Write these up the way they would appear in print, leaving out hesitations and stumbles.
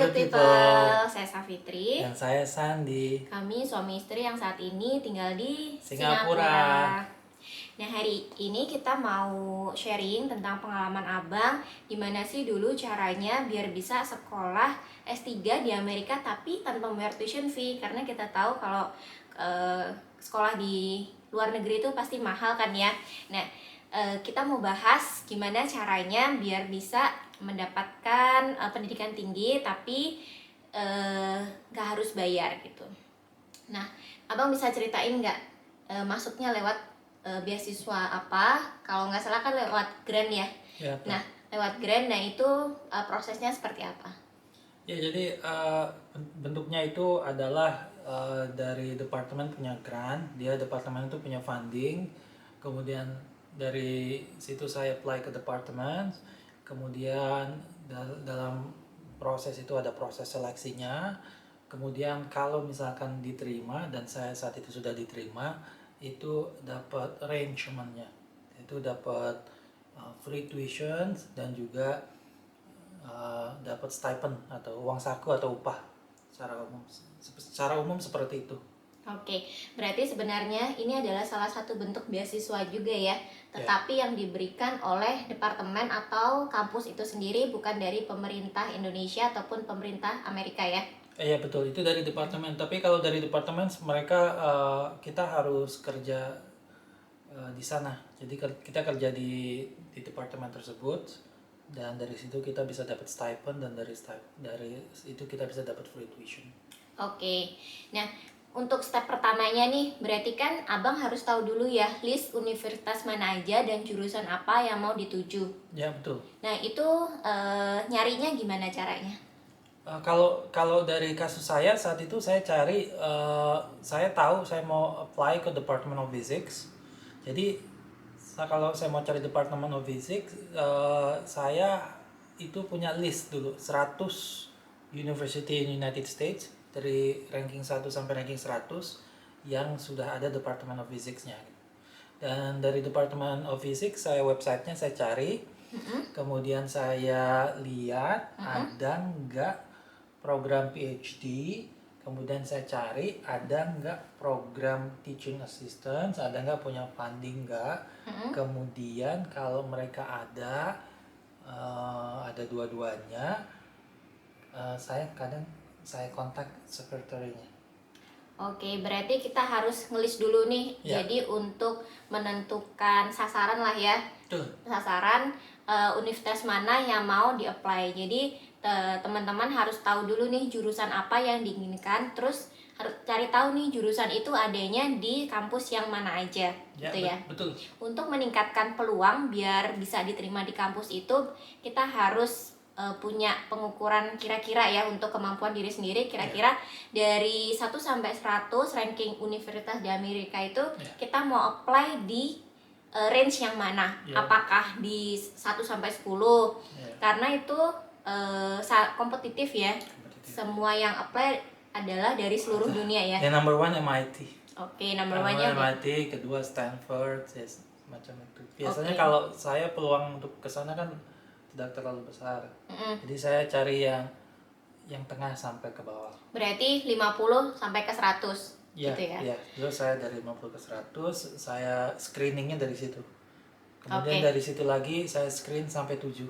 good people. Saya Safitri. Dan saya Sandi. Kami suami istri yang saat ini tinggal di Singapura. Nah, hari ini kita mau sharing tentang pengalaman Abang. Gimana sih dulu caranya biar bisa sekolah S3 di Amerika tapi tanpa membayar tuition fee. Karena kita tahu kalau sekolah di luar negeri itu pasti mahal kan ya. Nah, kita mau bahas gimana caranya biar bisa mendapatkan pendidikan tinggi tapi gak harus bayar gitu. Nah, Abang bisa ceritain nggak masuknya lewat beasiswa apa? Kalau nggak salah kan lewat grant ya. Nah, lewat grant, nah itu prosesnya seperti apa? Ya, jadi bentuknya itu adalah dari departemen punya grant, departemen itu punya funding, kemudian dari situ saya apply ke departemen, kemudian dalam proses itu ada proses seleksinya, kemudian kalau misalkan diterima dan saya saat itu sudah diterima, itu dapat arrangementnya, itu dapat free tuition dan juga dapat stipend atau uang saku atau upah secara umum seperti itu. Oke, berarti sebenarnya ini adalah salah satu bentuk beasiswa juga ya, tetapi yang diberikan oleh departemen atau kampus itu sendiri, bukan dari pemerintah Indonesia ataupun pemerintah Amerika ya? Iya betul, itu dari departemen. Tapi kalau dari departemen mereka kita harus kerja di sana. Jadi kita kerja di departemen tersebut dan dari situ kita bisa dapat stipend dan dari itu kita bisa dapat free tuition. Oke, nah untuk step pertamanya nih, berarti kan Abang harus tahu dulu ya list universitas mana aja dan jurusan apa yang mau dituju. Ya betul. Nah itu nyarinya gimana caranya? Kalau dari kasus saya saat itu saya cari, saya tahu saya mau apply ke Department of Physics. Jadi kalau saya mau cari Department of Physics, saya itu punya list dulu 100 university in United States dari ranking 1 sampai ranking 100 yang sudah ada Department of Physics-nya. Dan dari Department of Physics website-nya saya cari, kemudian saya lihat ada nggak program PhD, kemudian saya cari ada nggak program teaching assistant, ada nggak punya funding nggak, kemudian kalau mereka ada dua-duanya, saya kontak sekretarinya. Oke, berarti kita harus ngelis dulu nih. Ya. Jadi untuk menentukan sasaran lah ya. Betul. Sasaran universitas mana yang mau di-apply. Jadi teman-teman harus tahu dulu nih jurusan apa yang diinginkan, terus harus cari tahu nih jurusan itu adanya di kampus yang mana aja, gitu ya. Betul. Untuk meningkatkan peluang biar bisa diterima di kampus itu, kita harus punya pengukuran kira-kira ya untuk kemampuan diri sendiri, kira-kira dari 1 sampai 100 ranking universitas di Amerika itu kita mau apply di range yang mana? Apakah di 1 sampai 10? Karena itu kompetitif ya. Semua yang apply adalah dari seluruh dunia ya. Yang number one MIT. Oke, number one-nya MIT, kedua Stanford, macam itu. Biasanya kalau saya peluang untuk kesana kan tidak terlalu besar. Jadi saya cari yang tengah sampai ke bawah. Berarti 50 sampai ke 100 gitu ya? Iya, terus saya dari 50 ke 100, saya screeningnya dari situ. Kemudian dari situ lagi saya screen sampai 7.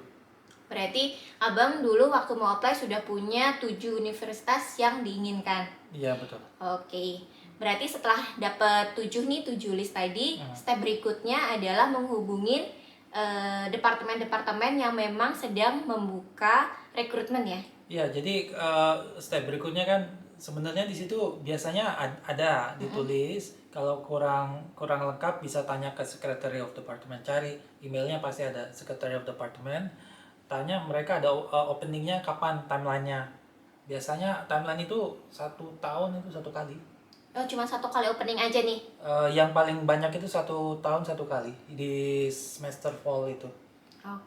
Berarti Abang dulu waktu mau apply sudah punya 7 universitas yang diinginkan? Iya, betul. Oke, berarti setelah dapat 7 list tadi, step berikutnya adalah menghubungin departemen-departemen yang memang sedang membuka rekrutmen ya? Iya, jadi step berikutnya kan sebenarnya di situ biasanya ada ditulis. Kalau kurang lengkap bisa tanya ke Secretary of Department, cari emailnya pasti ada Secretary of Department. Tanya mereka ada openingnya kapan, timelinenya. Biasanya timeline itu 1 tahun itu 1 kali. Oh, cuma 1 kali opening aja nih? Yang paling banyak itu 1 tahun 1 kali di semester fall itu.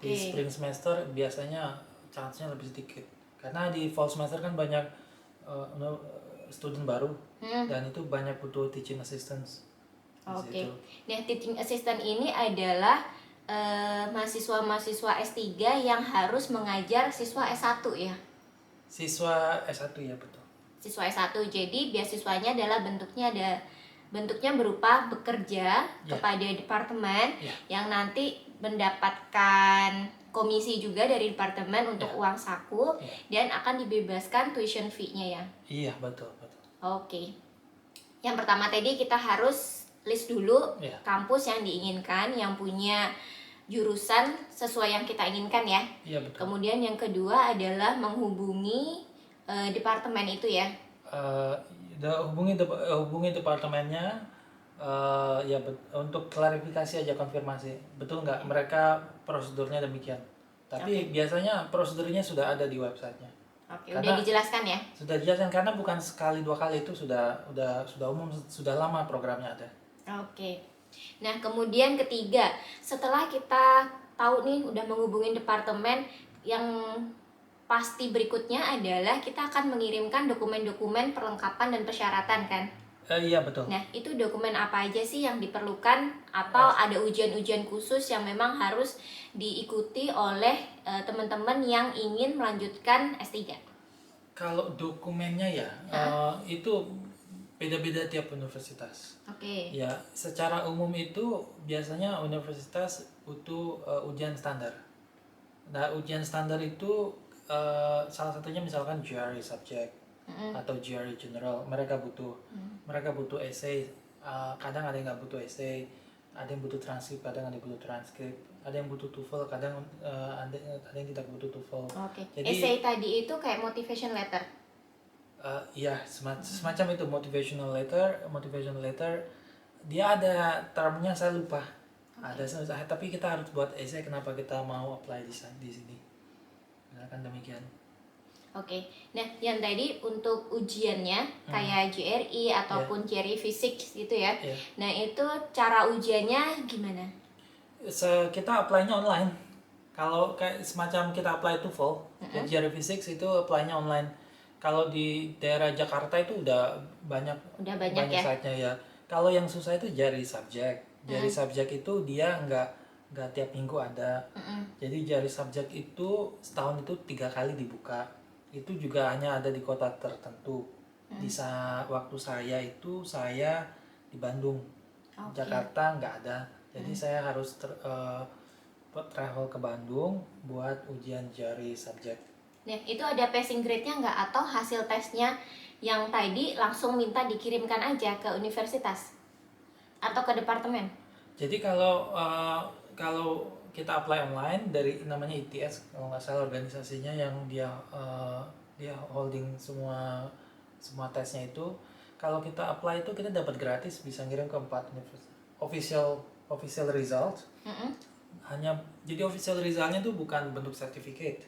Di spring semester biasanya chance-nya lebih sedikit. Karena di fall semester kan banyak student baru dan itu banyak butuh teaching assistants. Oke. Nah, teaching assistant ini adalah mahasiswa-mahasiswa S3 yang harus mengajar siswa S1 ya? Siswa S1 ya betul. Siswa S1. Jadi beasiswanya adalah bentuknya berupa bekerja kepada departemen yang nanti mendapatkan komisi juga dari departemen untuk uang saku dan akan dibebaskan tuition fee-nya ya. Iya betul. Oke. Yang pertama tadi kita harus list dulu kampus yang diinginkan, yang punya jurusan sesuai yang kita inginkan ya. Iya betul. Kemudian yang kedua adalah menghubungi departemen itu ya. Hubungi departemennya untuk klarifikasi aja, konfirmasi betul nggak mereka prosedurnya demikian. Tapi biasanya prosedurnya sudah ada di websitenya. Oke, udah dijelaskan ya? Sudah dijelaskan karena bukan sekali dua kali, itu sudah umum, sudah lama programnya ada. Oke. Nah kemudian ketiga, setelah kita tahu nih udah menghubungi departemen, yang pasti berikutnya adalah kita akan mengirimkan dokumen-dokumen perlengkapan dan persyaratan kan? Iya betul. Nah itu dokumen apa aja sih yang diperlukan, atau ada ujian-ujian khusus yang memang harus diikuti oleh teman-teman yang ingin melanjutkan S3? Kalau dokumennya ya itu beda-beda tiap universitas. Oke. Ya secara umum itu biasanya universitas butuh ujian standar. Nah ujian standar itu salah satunya misalkan GRE subject atau GRE general, mereka butuh essay. Kadang ada yang nggak butuh essay, ada yang butuh transkrip, kadang ada yang butuh transkrip, ada yang butuh TOEFL, kadang ada yang tidak butuh TOEFL. Oke. Jadi Essay tadi itu kayak motivation letter. Iya semacam itu, motivational letter. Dia ada termnya, saya lupa. Ada, tapi kita harus buat essay kenapa kita mau apply di sini. Misalkan demikian. Oke. Nah, yang tadi untuk ujiannya kayak GRE ataupun GRE Physics gitu ya. Nah, itu cara ujiannya gimana? Kita apply-nya online. Kalau kayak semacam kita apply TOEFL, GRE Physics itu apply-nya online. Kalau di daerah Jakarta itu udah banyak ya site-nya ya. Kalau yang susah itu GRE subject. GRE subject itu dia nggak tiap minggu ada. Jadi GRE subject itu setahun itu 3 kali dibuka. Itu juga hanya ada di kota tertentu. Di waktu saya di Bandung. Jakarta nggak ada. Jadi saya harus travel ke Bandung buat ujian GRE subject. Nah, itu ada passing grade-nya nggak, atau hasil tesnya yang tadi langsung minta dikirimkan aja ke universitas atau ke departemen? Jadi kalau kita apply online dari namanya ITS, kalau nggak salah organisasinya, yang dia holding semua tesnya itu. Kalau kita apply itu kita dapat gratis, bisa ngirim ke 4 universitas. Official result. Jadi official resultnya itu bukan bentuk sertifikat,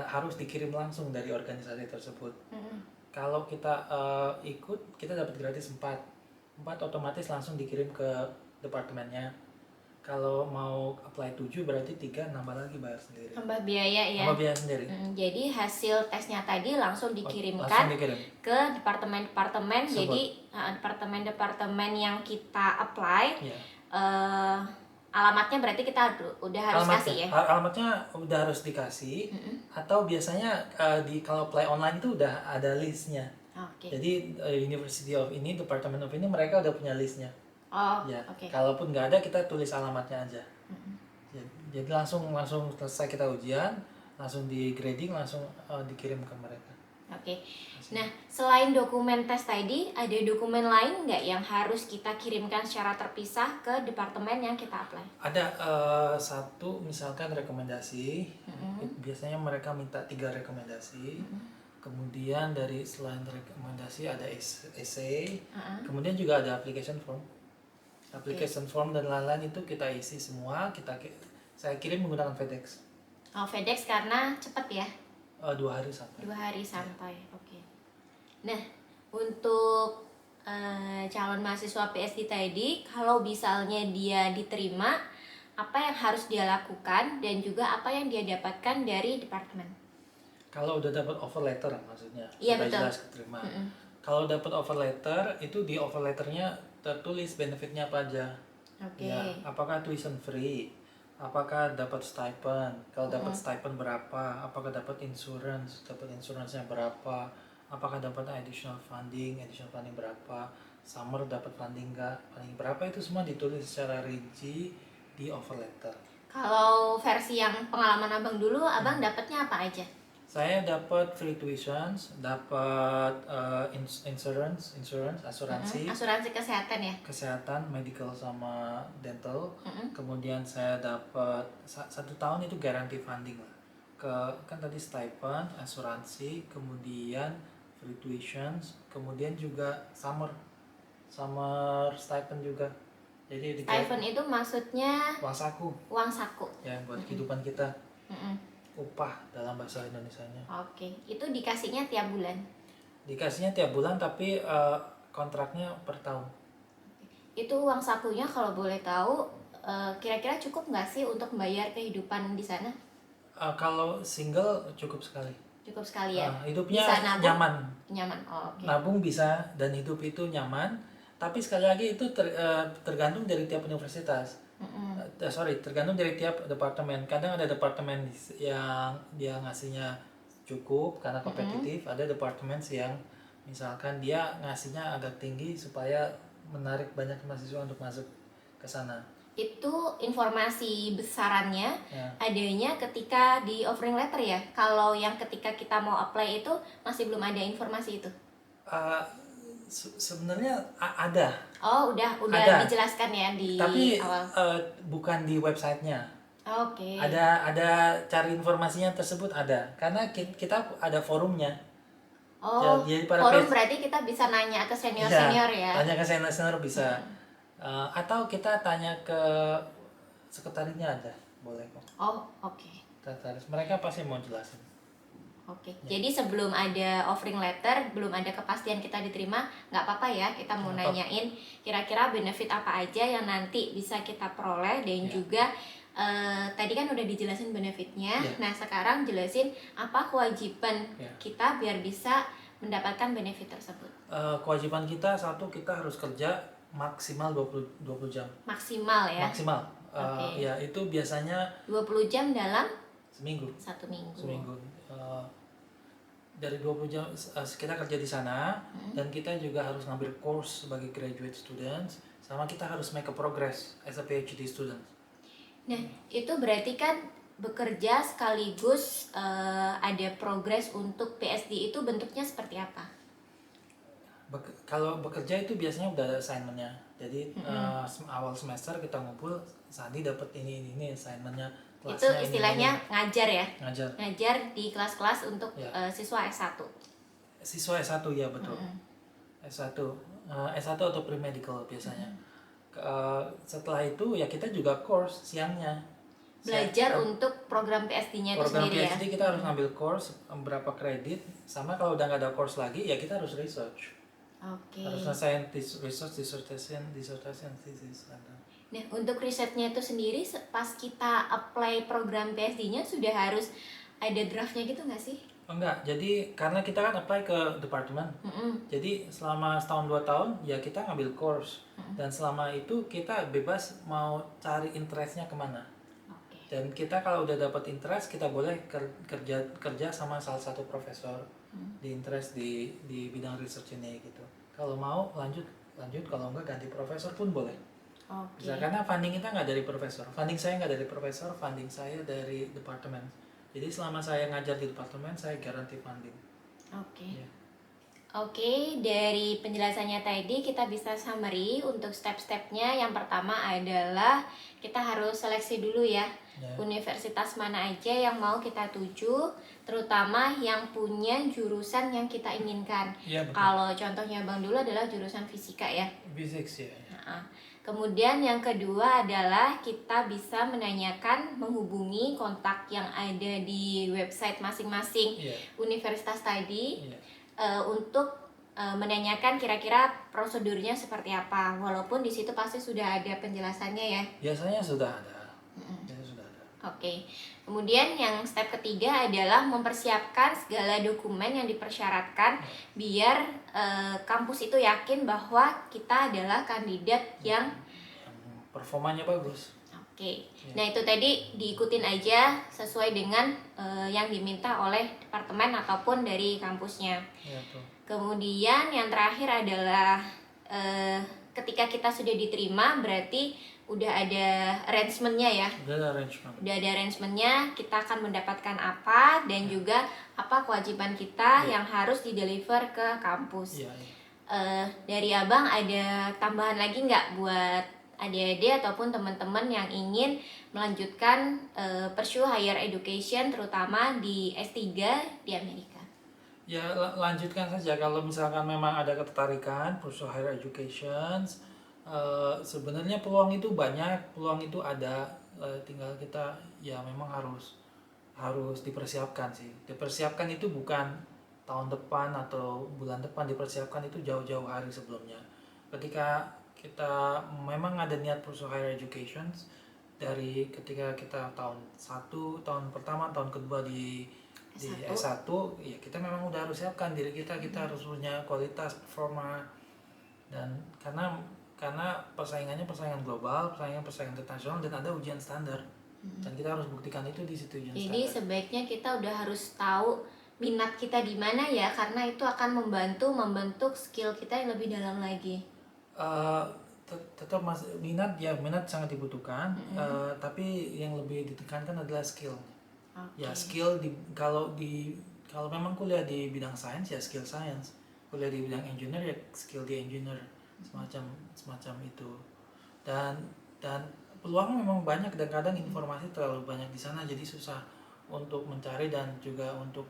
harus dikirim langsung dari organisasi tersebut. Kalau kita ikut, kita dapat gratis 4 otomatis langsung dikirim ke departemennya. Kalau mau apply 7 berarti 3 nambah lagi, bayar sendiri. Nambah biaya ya? Nambah biaya sendiri. Jadi hasil tesnya tadi langsung dikirimkan ke departemen-departemen. Jadi departemen-departemen yang kita apply, alamatnya berarti kita udah harus kasih ya? Alamatnya udah harus dikasih. Atau biasanya kalau apply online itu udah ada listnya. Jadi University of ini, Department of ini, mereka udah punya listnya. Kalaupun nggak ada, kita tulis alamatnya aja. Jadi langsung selesai kita ujian, langsung di grading, langsung dikirim ke mereka. Nah, selain dokumen tes tadi, ada dokumen lain nggak yang harus kita kirimkan secara terpisah ke departemen yang kita apply? Ada satu, misalkan rekomendasi. Biasanya mereka minta 3 rekomendasi. Kemudian selain rekomendasi ada essay. Kemudian juga ada application form dan lain-lain, itu kita isi semua. Saya kirim menggunakan FedEx. FedEx karena cepat ya? 2 hari sampai. 2 hari sampai. Oke. Nah, untuk calon mahasiswa PSD tadi, kalau misalnya dia diterima, apa yang harus dia lakukan dan juga apa yang dia dapatkan dari departemen? Kalau udah dapat offer letter maksudnya, iya, sudah betul. Jelas keterima. Kalau dapat offer letter, itu di offer letternya tertulis benefitnya apa aja. Ya, apakah tuition free, apakah dapat stipend, kalau dapat stipend berapa, apakah dapat insurance-nya berapa, apakah dapat additional funding berapa, summer dapat funding berapa, itu semua ditulis secara rinci di offer letter. Kalau versi yang pengalaman abang dulu, abang dapatnya apa aja? Saya dapat free tuitions, dapat insurance, asuransi, Asuransi kesehatan ya? kesehatan, medical sama dental. Kemudian saya dapat 1 tahun itu guarantee funding lah. Kan tadi stipend, asuransi, kemudian free tuitions, kemudian juga summer stipend juga. Jadi Stipend itu maksudnya uang saku uang saku. ya buat kehidupan kita. Mm-mm. Upah dalam bahasa Indonesianya. Oke, itu dikasihnya tiap bulan. Dikasihnya tiap bulan tapi kontraknya per tahun. Itu uang sakunya kalau boleh tahu, kira-kira cukup nggak sih untuk membayar kehidupan di sana? Kalau single cukup sekali. Cukup sekali ya. Hidupnya Bisa nabung? nyaman. Nyaman. Oh, oke. Nabung bisa dan hidup itu nyaman. Tapi sekali lagi itu tergantung dari tiap universitas. Tergantung dari tiap departemen. Kadang ada departemen yang dia ngasihnya cukup karena kompetitif. Ada departemen yang misalkan dia ngasihnya agak tinggi supaya menarik banyak mahasiswa untuk masuk ke sana. Itu informasi besarannya Ya. adanya ketika di offering letter ya. Kalau yang ketika kita mau apply itu masih belum ada informasi itu. Sebenarnya ada. Oh, udah Ada. dijelaskan ya di Tapi awal. bukan di websitenya. Oke. Ada cari informasinya tersebut ada karena kita ada forumnya. Oh, Jadi para forum berarti kita bisa nanya ke senior-senior ya. Tanya ke senior bisa. Atau kita tanya ke sekretariatnya ada, boleh kok. Oh, oke. Sekretaris mereka pasti mau jelasin. Oke, jadi sebelum ada offering letter, belum ada kepastian kita diterima, nggak apa-apa ya, kita mau nanyain kira-kira benefit apa aja yang nanti bisa kita peroleh dan juga tadi kan udah dijelasin benefitnya. Nah, sekarang jelasin apa kewajiban kita biar bisa mendapatkan benefit tersebut. Kewajiban kita satu, kita harus kerja maksimal 20 jam. Maksimal ya? Maksimal. Ya, itu biasanya 20 jam dalam seminggu. 1 minggu. Seminggu. Dari 20 jam kita kerja di sana dan kita juga harus ngambil course sebagai graduate students, sama kita harus make a progress as a PhD student. Nah, itu berarti kan bekerja sekaligus ada progres untuk PSD itu bentuknya seperti apa? Kalau bekerja itu biasanya udah ada assignment-nya. Jadi awal semester kita ngumpul, Sandi dapat ini assignment-nya. Itu istilahnya ngajar ya? Ngajar di kelas-kelas untuk siswa S1. Siswa S1 ya, betul. S1 atau pre-medical biasanya. Setelah itu ya kita juga course siangnya. Belajar untuk program PSD-nya itu sendiri ya? Program PSD kita harus ngambil course berapa kredit, sama kalau udah nggak ada course lagi ya kita harus research. Oke. Harus ngesain research, dissertation thesis. Nah, untuk risetnya itu sendiri pas kita apply program PSD-nya sudah harus ada draftnya gitu nggak sih? Enggak, jadi karena kita kan apply ke departemen, jadi selama setahun 2 tahun ya kita ngambil course, dan selama itu kita bebas mau cari interestnya kemana. Dan kita kalau udah dapat interest, kita boleh kerja sama salah satu profesor di interest di bidang research ini gitu. Kalau mau lanjut, kalau enggak ganti profesor pun boleh. Bisa, karena funding kita nggak dari profesor, funding saya nggak dari profesor, funding saya dari departemen. Jadi selama saya ngajar di departemen, saya garanti funding. Oke, dari penjelasannya tadi kita bisa summary untuk step-stepnya. Yang pertama adalah kita harus seleksi dulu ya, universitas mana aja yang mau kita tuju, terutama yang punya jurusan yang kita inginkan. Kalau contohnya Bang dulu adalah jurusan fisika ya. Physics ya. Kemudian yang kedua adalah kita bisa menanyakan, menghubungi kontak yang ada di website masing-masing universitas tadi untuk menanyakan kira-kira prosedurnya seperti apa. Walaupun di situ pasti sudah ada penjelasannya ya. Biasanya sudah ada. Oke. Kemudian yang step ketiga adalah mempersiapkan segala dokumen yang dipersyaratkan biar kampus itu yakin bahwa kita adalah kandidat yang performanya bagus. Oke, nah itu tadi diikutin aja sesuai dengan yang diminta oleh departemen ataupun dari kampusnya. Ya tuh. Kemudian yang terakhir adalah ketika kita sudah diterima berarti udah ada arrangement-nya ya. Udah ada arrangement. Udah ada arrangement-nya, kita akan mendapatkan apa dan juga apa kewajiban kita yang harus di-deliver ke kampus. Iya, iya. Dari Abang ada tambahan lagi nggak buat adik-adik ataupun teman-teman yang ingin melanjutkan pursue higher education terutama di S3 di Amerika? Ya lanjutkan saja kalau misalkan memang ada ketertarikan pursue higher education. Sebenarnya peluang itu banyak, peluang itu ada, tinggal kita ya memang harus dipersiapkan sih. Dipersiapkan itu bukan tahun depan atau bulan depan, dipersiapkan itu jauh-jauh hari sebelumnya. Ketika kita memang ada niat pursue higher education, dari ketika kita tahun 1, tahun pertama, tahun kedua di S1, ya kita memang udah harus siapkan diri kita harus punya kualitas performa, dan karena persaingannya persaingan global, persaingan internasional, dan ada ujian standar, dan kita harus buktikan itu di situ ujian Jadi standar. sebaiknya kita udah harus tahu minat kita di mana ya, karena itu akan membentuk skill kita yang lebih dalam lagi. Tetap minat sangat dibutuhkan, tapi yang lebih ditekankan adalah skill. Ya skill kalau memang kuliah di bidang sains ya skill science, kuliah di bidang engineer ya skill di engineer, semacam itu. Dan peluang memang banyak, dan kadang informasi terlalu banyak di sana jadi susah untuk mencari, dan juga untuk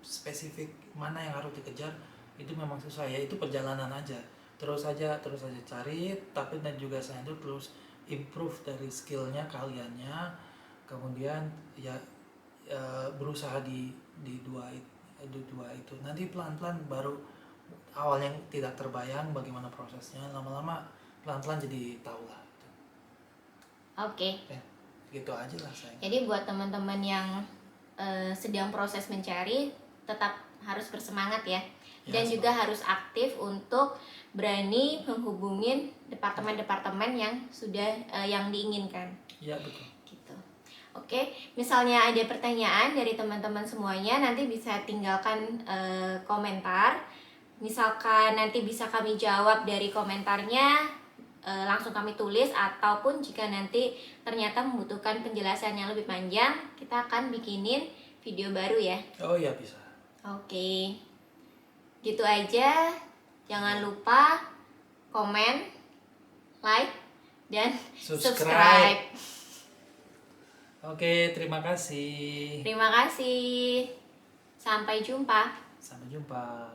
spesifik mana yang harus dikejar itu memang susah. Ya itu perjalanan aja, terus aja cari, tapi dan juga saya itu terus improve dari skillnya kaliannya, kemudian ya berusaha di dua itu nanti pelan-pelan, baru awalnya tidak terbayang bagaimana prosesnya, lama-lama pelan-pelan jadi tahu lah. Oke. Gitu aja lah saya. Jadi buat teman-teman yang sedang proses mencari, tetap harus bersemangat ya, dan juga harus aktif untuk berani menghubungin departemen-departemen yang sudah yang diinginkan. Iya betul. Gitu. Oke, misalnya ada pertanyaan dari teman-teman semuanya, nanti bisa tinggalkan komentar. Misalkan nanti bisa kami jawab dari komentarnya, langsung kami tulis, ataupun jika nanti ternyata membutuhkan penjelasan yang lebih panjang, kita akan bikinin video baru ya. Oh iya bisa. Oke, gitu aja. Jangan lupa komen, like, dan subscribe. Oke, terima kasih. Terima kasih. Sampai jumpa. Sampai jumpa.